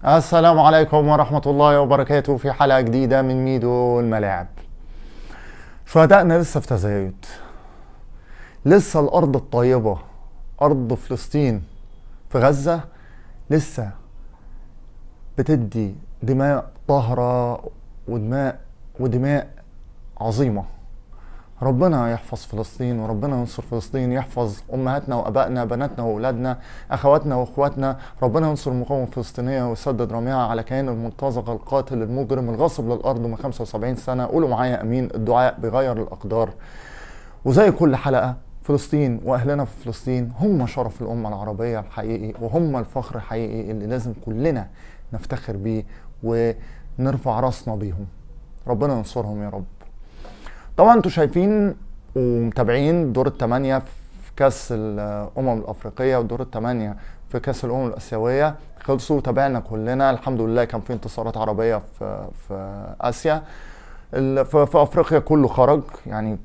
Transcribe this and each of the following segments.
السلام عليكم ورحمة الله وبركاته في حلقة جديدة من ميدو الملاعب. شهدائنا لسه في تزايد، لسه الأرض الطيبة أرض فلسطين في غزة لسه بتدي دماء طاهرة ودماء عظيمة. ربنا يحفظ فلسطين وربنا ينصر فلسطين، يحفظ أمهاتنا وأبائنا، بناتنا وأولادنا، أخواتنا وأخواتنا. ربنا ينصر المقاومة الفلسطينية ويسدد رميها على كيان المرتزقة القاتل المجرم الغاصب للأرض من 75 سنة. قولوا معايا أمين. الدعاء بيغير الأقدار. وزي كل حلقة، فلسطين وأهلنا في فلسطين هم شرف الأمة العربية الحقيقي، وهم الفخر الحقيقي اللي لازم كلنا نفتخر بيه ونرفع راسنا بيهم. ربنا ينصرهم يا رب. طبعا انتوا شايفين ومتابعين دور الثمانية في كاس الأمم الأفريقية ودور الثمانية في كاس الأمم الآسيوية خلصوا. تابعنا كلنا الحمد لله. كان في انتصارات عربية في آسيا. في أفريقيا كله خرج، يعني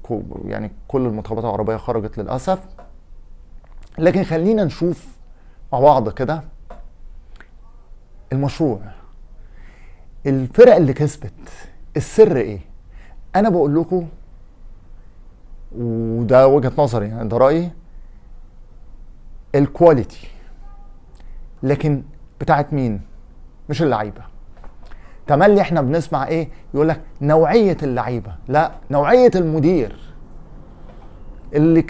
كل المنتخبات العربية خرجت للأسف. لكن خلينا نشوف مع بعض كده المشروع، الفرق اللي كسبت، السر ايه. انا بقول لكم، وده وجهة نظري، يعني ده رأيي، الكواليتي. لكن بتاعت مين؟ مش اللعيبة. تملي احنا بنسمع ايه؟ يقولك نوعية اللعيبة. لا، نوعية المدير. اللي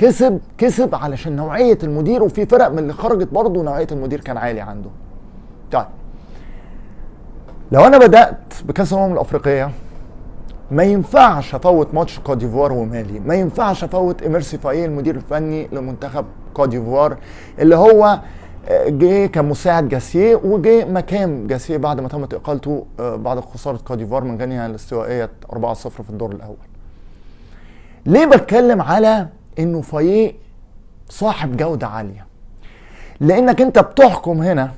كسب علشان نوعية المدير. وفي فرق من اللي خرجت برضو نوعية المدير كان عالي عنده. طيب، لو انا بدأت بكاس الأمم الأفريقية، ما ينفعش افوت ماتش كوت ديفوار ومالي. ما ينفعش افوت إميرسي فايه المدير الفني لمنتخب كوت ديفوار، اللي هو جه كمساعد جاسيه وجه مكان جاسيه بعد ما تمت اقالته بعد خساره كوت ديفوار من غينيا الاستوائيه 4-0 في الدور الاول. ليه بتكلم على انه فايه صاحب جوده عاليه؟ لانك انت بتحكم هنا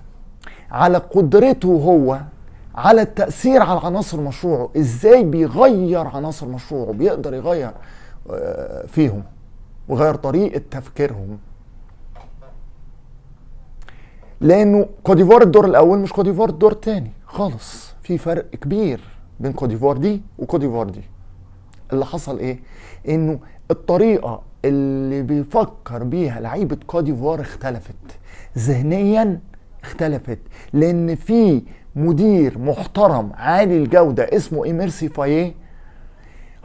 على قدرته هو على التأثير على عناصر مشروعه. ازاي بيغير عناصر مشروعه، بيقدر يغير فيهم ويغير طريقة تفكيرهم. لانه كوت ديفوار الدور الاول مش كوت ديفوار الدور الثاني خالص. في فرق كبير بين كوت ديفوار دي وكوت ديفوار دي. اللي حصل ايه؟ انه الطريقة اللي بيفكر بيها لعيبة كوت ديفوار اختلفت ذهنيا، اختلفت. لان في مدير محترم عالي الجودة اسمه إميرسي فايه،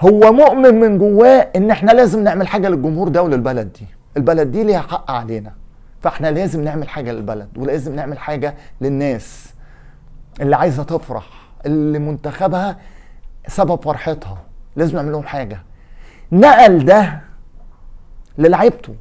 هو مؤمن من جواه ان احنا لازم نعمل حاجة للجمهور ده وللبلد دي. البلد دي ليها حق علينا، فاحنا لازم نعمل حاجة للبلد ولازم نعمل حاجة للناس اللي عايزة تفرح، اللي منتخبها سبب فرحتها. لازم نعمل لهم حاجة. نقل ده للعيبته.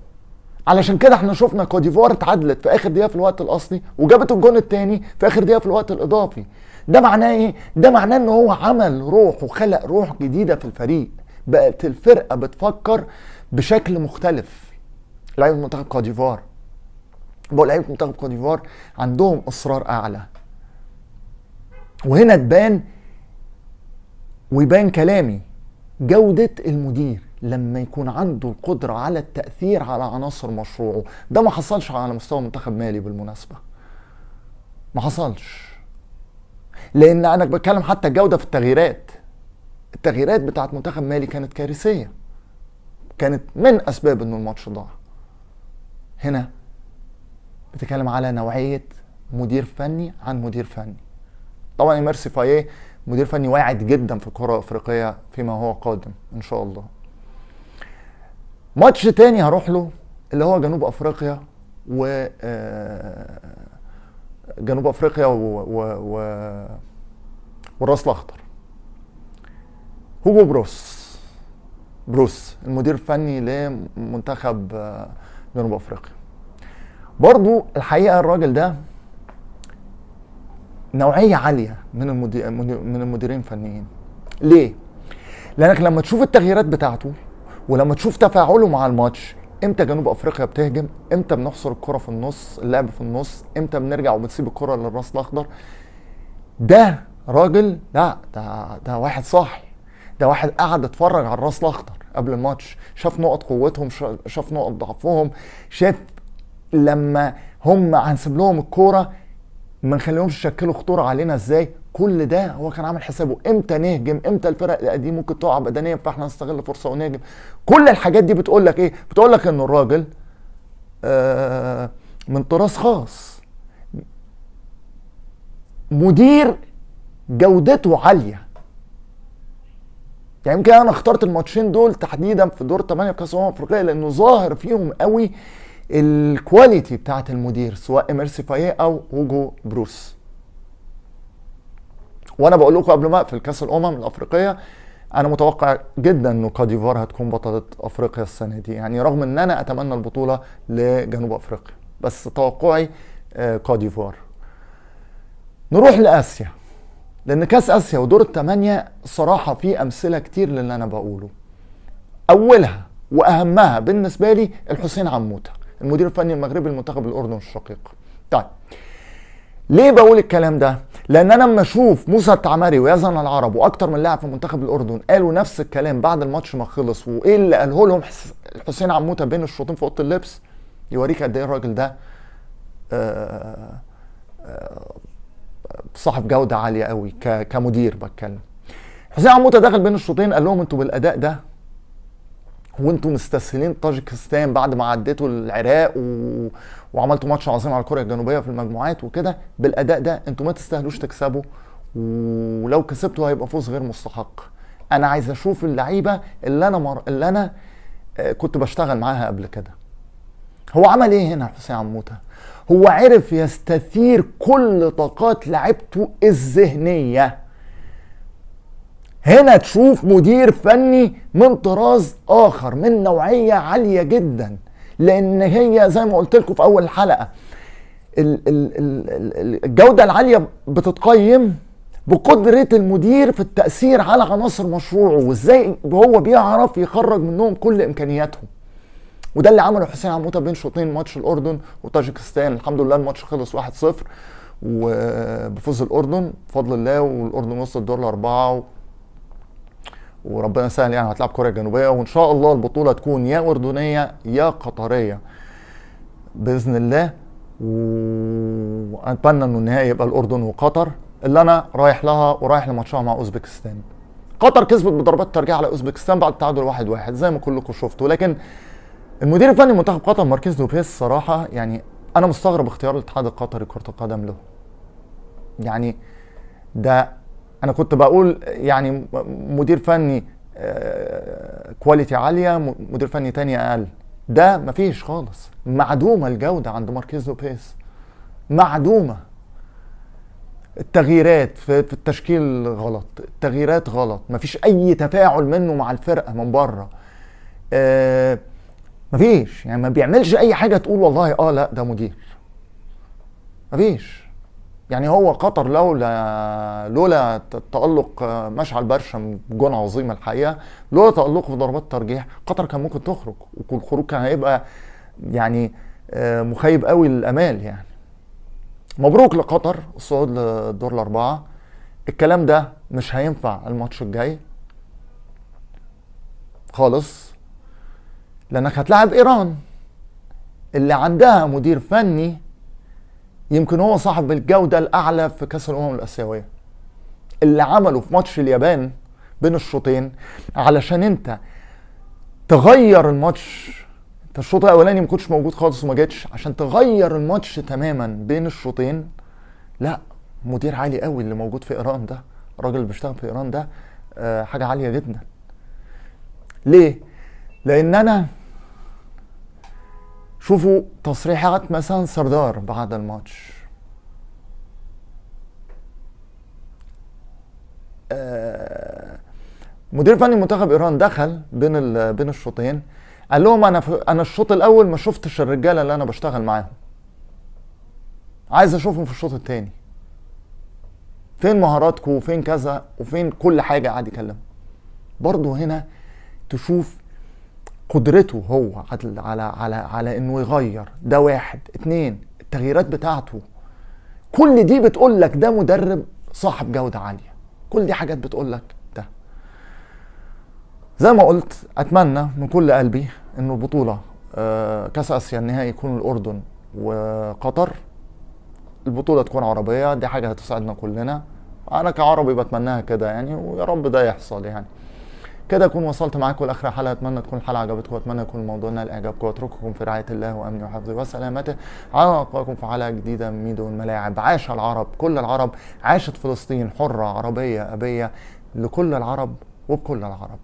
علشان كده احنا شفنا كوت ديفوار اتعادلت في اخر دقيقه في الوقت الاصلي وجابت الجون الثاني في اخر دقيقه في الوقت الاضافي. ده معناه ايه؟ ده معناه ان هو عمل روح وخلق روح جديده في الفريق. بقت الفرقه بتفكر بشكل مختلف. لعيبه منتخب كوت ديفوار، بقول لعيبه منتخب كوت ديفوار عندهم اصرار اعلى. وهنا تبان ويبان كلامي جوده المدير لما يكون عنده القدرة على التأثير على عناصر مشروعه. ده ما حصلش على مستوى منتخب مالي بالمناسبة، ما حصلش. لأن أنا بتكلم حتى الجودة في التغييرات بتاعت منتخب مالي كانت كارثية، كانت من أسباب إنه الماتش ضاع. هنا بتكلم على نوعية مدير فني عن مدير فني. طبعا إميرسي فايه مدير فني واعد جدا في الكرة الأفريقية فيما هو قادم إن شاء الله. ماتش تاني هروح له اللي هو جنوب افريقيا جنوب افريقيا والراس الاخضر. هوجو بروس المدير الفني لمنتخب جنوب افريقيا. برضو الحقيقة الراجل ده نوعية عالية من المديرين الفنيين. ليه؟ لانك لما تشوف التغييرات بتاعته ولما تشوف تفاعله مع الماتش، امتى جنوب افريقيا بتهجم، امتى بنحصر الكرة في النص، اللعب في النص، امتى بنرجع وبنسيب الكرة للراس الاخضر. ده راجل، لا ده واحد صاحي. ده واحد قعد اتفرج على الراس الاخضر قبل الماتش، شاف نقط قوتهم، شاف نقط ضعفهم، شاف لما هم هنسيب لهم الكرة ما نخليهمش يشكلوا خطوره علينا ازاي. كل ده هو كان عامل حسابه امتى نهجم، امتى الفرق دي ممكن تقع بدنيا فاحنا نستغل فرصه ونهجم. كل الحاجات دي بتقول لك ايه؟ بتقول لك ان الراجل من طراز خاص، مدير جودته عاليه. يعني يمكن انا اخترت الماتشين دول تحديدا في دور 8 في كاس افريقيا لانه ظاهر فيهم قوي الكواليتي بتاعت المدير، سواء إميرسي فايه او هوجو بروس. وانا بقول لكم قبل ما اقفل كاس الامم الافريقيه، انا متوقع جدا انه كوت ديفوار هتكون بطله افريقيا السنه دي، يعني رغم ان انا اتمنى البطوله لجنوب افريقيا، بس توقعي كوت ديفوار. نروح لاسيا، لان كاس اسيا ودور الثمانيه صراحه في امثله كتير للي انا بقوله. اولها واهمها بالنسبه لي الحسين عموته، المدير الفني المغربي لمنتخب الاردن الشقيق. طيب ليه بقول الكلام ده؟ لان انا لما اشوف موسى التعمري ويزن العرب واكتر من لاعب في منتخب الاردن قالوا نفس الكلام بعد الماتش ما خلص، وايه اللي قاله لهم الحسين عموته بين الشوطين في اوضه اللبس، يوريك قد ايه الراجل ده صاحب جوده عاليه قوي كمدير. بتكلم حسين عموته دخل بين الشوطين قال لهم انتوا بالاداء ده وانتوا مستسهلين طاجيكستان بعد ما عديتوا العراق وعملتوا ماتش عظيم على كوريا الجنوبيه في المجموعات وكده، بالاداء ده انتوا ما تستاهلوش تكسبوا، ولو كسبتوا هيبقى فوز غير مستحق. انا عايز اشوف اللعيبه اللي انا كنت بشتغل معاها قبل كده. هو عمل ايه هنا حسين عموته؟ هو عرف يستثير كل طاقات لعيبته الذهنيه. هنا تشوف مدير فني من طراز اخر، من نوعيه عاليه جدا، لان هي زي ما قلت لكم في اول الحلقه الجوده العاليه بتتقيم بقدره المدير في التاثير على عناصر مشروعه، وازاي هو بيعرف يخرج منهم كل امكانياتهم. وده اللي عمله حسين عموته بين شوطين ماتش الاردن وطاجيكستان. الحمد لله الماتش خلص 1-0 وبفوز الاردن بفضل الله، والاردن وصل الدور الاربعه وربنا سهل. يعني هتلعب كوريا الجنوبيه، وان شاء الله البطوله تكون يا اردنيه يا قطريه باذن الله. واتمنى انه النهائي يبقى الاردن وقطر، اللي انا رايح لها ورايح لماتشها مع اوزبكستان. قطر كسبت بضربات الترجيح على اوزبكستان بعد التعادل 1-1 زي ما كلكم شفتوا، لكن المدير الفني منتخب قطر ماركيز لوبيز صراحه يعني انا مستغرب اختيار الاتحاد القطري كره القدم له. يعني ده انا كنت بقول يعني مدير فني كواليتي عاليه، مدير فني تاني اقل. ده مفيش خالص، معدومه الجوده عند ماركيز لوبيز، معدومه. التغييرات في التشكيل غلط، التغييرات غلط، مفيش اي تفاعل منه مع الفرقه من بره. مفيش، يعني ما بيعملش اي حاجه تقول والله لا ده مدير. مفيش. يعني هو قطر لولا تألق مشعل برشم جون عظيم الحقيقه، لولا تألقه في ضربات الترجيح قطر كان ممكن تخرج، والخروج كان هيبقى يعني مخيب قوي للامال. يعني مبروك لقطر الصعود للدور الاربعه. الكلام ده مش هينفع الماتش الجاي خالص، لانك هتلاعب ايران اللي عندها مدير فني يمكن هو صاحب الجودة الأعلى في كأس الأمم الآسيوية. اللي عمله في ماتش اليابان بين الشوطين علشان انت تغير الماتش، انت الشوط الأولاني ما كنتش موجود خالص وما جيتش، عشان تغير الماتش تماما بين الشوطين. لا، مدير عالي قوي اللي موجود في إيران ده، الراجل اللي بيشتغل في إيران ده حاجة عالية جدا. ليه؟ لأن أنا شوفوا تصريحات مثلا سردار بعد الماتش، مدير فني منتخب ايران دخل بين الشوطين قال لهم انا الشوط الاول ما شفتش الرجاله اللي انا بشتغل معاهم، عايز اشوفهم في الشوط الثاني، فين مهاراتكم وفين كذا وفين كل حاجه. قاعد يكلم. برضه هنا تشوف قدرته هو على انه يغير. ده واحد. اتنين، التغييرات بتاعته كل دي بتقول لك ده مدرب صاحب جودة عالية. كل دي حاجات بتقول لك ده. زي ما قلت اتمنى من كل قلبي انه البطولة كاس اسيا النهائي يكون الاردن وقطر. البطولة تكون عربية، دي حاجة هتساعدنا كلنا. انا كعربي بتمناها كده يعني، ويا رب ده يحصل يعني. كده اكون وصلت معاكم لاخر حلقه. اتمنى تكون الحلقه عجبتكم، واتمنى يكون الموضوع نال اعجابكم، واترككم في رعايه الله وامنه وحفظه وسلامته. على لقائكم في حلقه جديده من ميدو الملاعب. عاش العرب، كل العرب، عاشت فلسطين حره عربيه ابيه، لكل العرب وبكل العرب.